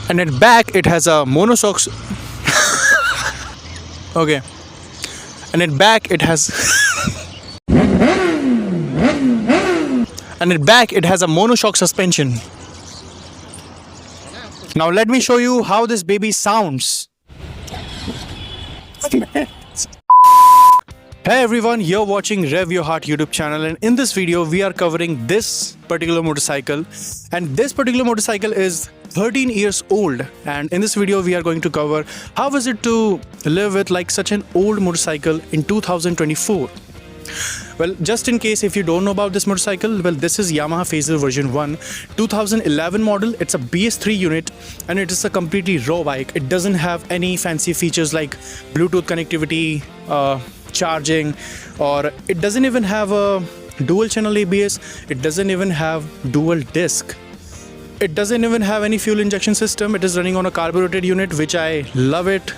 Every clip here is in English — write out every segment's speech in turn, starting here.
and at back it has a monoshock. Okay, and at back it has and at back it has a monoshock suspension. Now let me show you how this baby sounds. Hey everyone, you're watching Rev Your Heart YouTube channel, and in this video we are covering this particular motorcycle, and this particular motorcycle is 13 years old. And in this video we are going to cover how is it to live with like such an old motorcycle in 2024. Well, just in case if you don't know about this motorcycle, well, this is Yamaha Fazer V1 2011 model. It's a BS3 unit and it is a completely raw bike. It doesn't have any fancy features like Bluetooth connectivity, charging, or it doesn't even have a dual channel ABS. It doesn't even have dual disc. It doesn't even have any fuel injection system. It is running on a carbureted unit, which I love it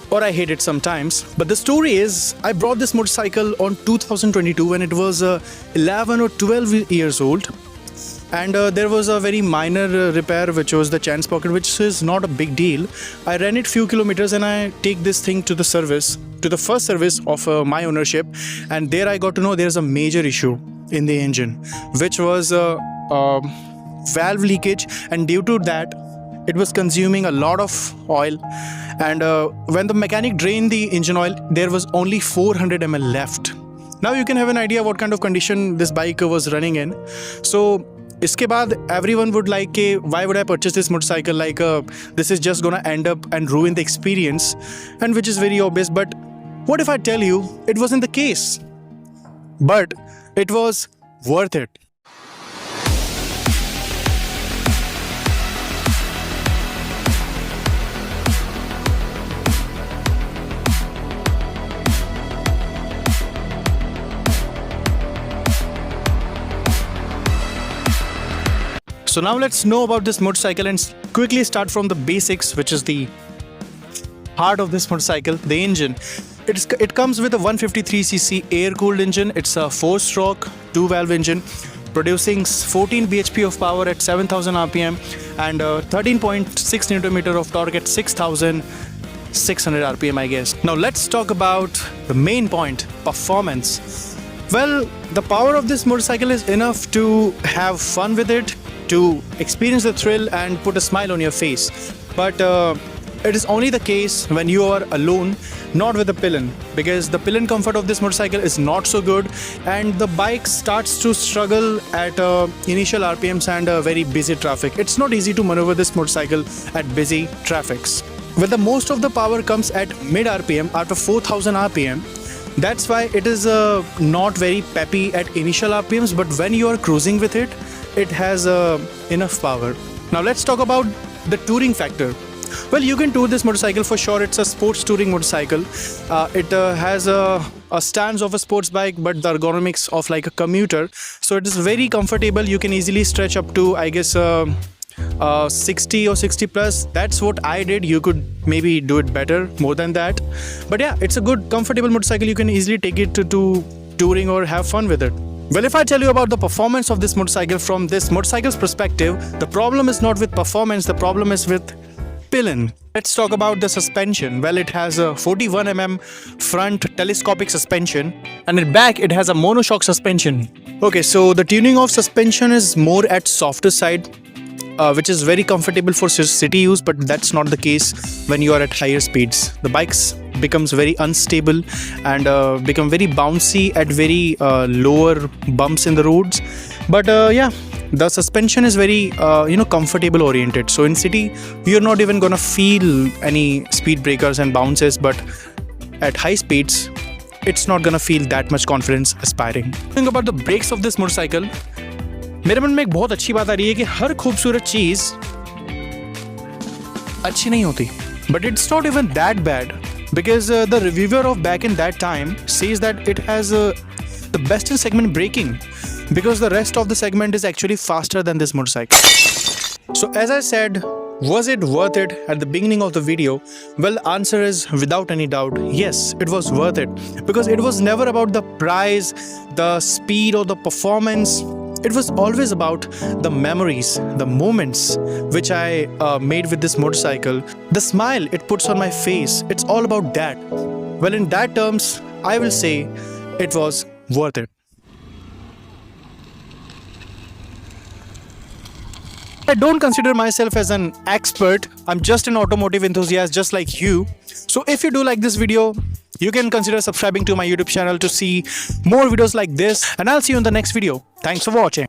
or I hate it sometimes. But the story is, I brought this motorcycle on 2022 when it was 11 or 12 years old, and there was a very minor repair, which was the chain sprocket, which is not a big deal. I ran it few kilometers and I take this thing to the service, to the first service of my ownership, and there I got to know there's a major issue in the engine, which was valve leakage, and due to that it was consuming a lot of oil. And when the mechanic drained the engine oil, there was only 400 ml left. Now you can have an idea what kind of condition this bike was running in. So iske baad everyone would like, why would I purchase this motorcycle, like this is just gonna end up and ruin the experience, and which is very obvious. But what if I tell you it wasn't the case, but it was worth it? So now let's know about this motorcycle and quickly start from the basics, which is the heart of this motorcycle, the engine. It comes with a 153cc air-cooled engine. It's a 4-stroke, 2-valve engine producing 14 bhp of power at 7000 rpm and 13.6 Nm of torque at 6600 rpm, I guess. Now let's talk about the main point, performance. Well, the power of this motorcycle is enough to have fun with it, to experience the thrill and put a smile on your face. But it is only the case when you are alone, not with the pillion, because the pillion comfort of this motorcycle is not so good, and the bike starts to struggle at initial RPMs and very busy traffic. It's not easy to maneuver this motorcycle at busy traffics. Well, the most of the power comes at mid RPM, after 4000 RPM. That's why it is not very peppy at initial RPMs, but when you are cruising with it, it has enough power. Now let's talk about the touring factor. Well, you can tour this motorcycle for sure. It's a sports touring motorcycle. It has a stance of a sports bike, but the ergonomics of like a commuter. So it is very comfortable. You can easily stretch up to, I guess, 60 or 60 plus. That's what I did. You could maybe do it better, more than that. But yeah, it's a good, comfortable motorcycle. You can easily take it to touring or have fun with it. Well, if I tell you about the performance of this motorcycle from this motorcycle's perspective, the problem is not with performance, the problem is with pillion. Let's talk about the suspension. Well, it has a 41 mm front telescopic suspension, and at back it has a monoshock suspension. Okay, so the tuning of suspension is more at softer side, which is very comfortable for city use, but that's not the case when you are at higher speeds. The bikes becomes very unstable and become very bouncy at very lower bumps in the roads. But yeah, the suspension is very comfortable oriented. So in city you're not even gonna feel any speed breakers and bounces, but at high speeds it's not gonna feel that much confidence aspiring. Think about the brakes of this motorcycle. मेरे मन में एक बहुत अच्छी बात आ रही है कि हर खूबसूरत चीज अच्छी नहीं होती. But it's not even that bad, because the reviewer of back in that time says that it has the best in segment braking, because the rest of the segment is actually faster than this motorcycle. So as I said, was it worth it at the beginning of the video? Well, answer is without any doubt, yes, it was worth it, because it was never about the price, the speed or the performance. It was always about the memories, the moments which I made with this motorcycle, the smile it puts on my face. It's all about that. Well, in that terms, I will say it was worth it. I don't consider myself as an expert. I'm just an automotive enthusiast just like you. So if you do like this video, you can consider subscribing to my YouTube channel to see more videos like this, and I'll see you in the next video. Thanks for watching.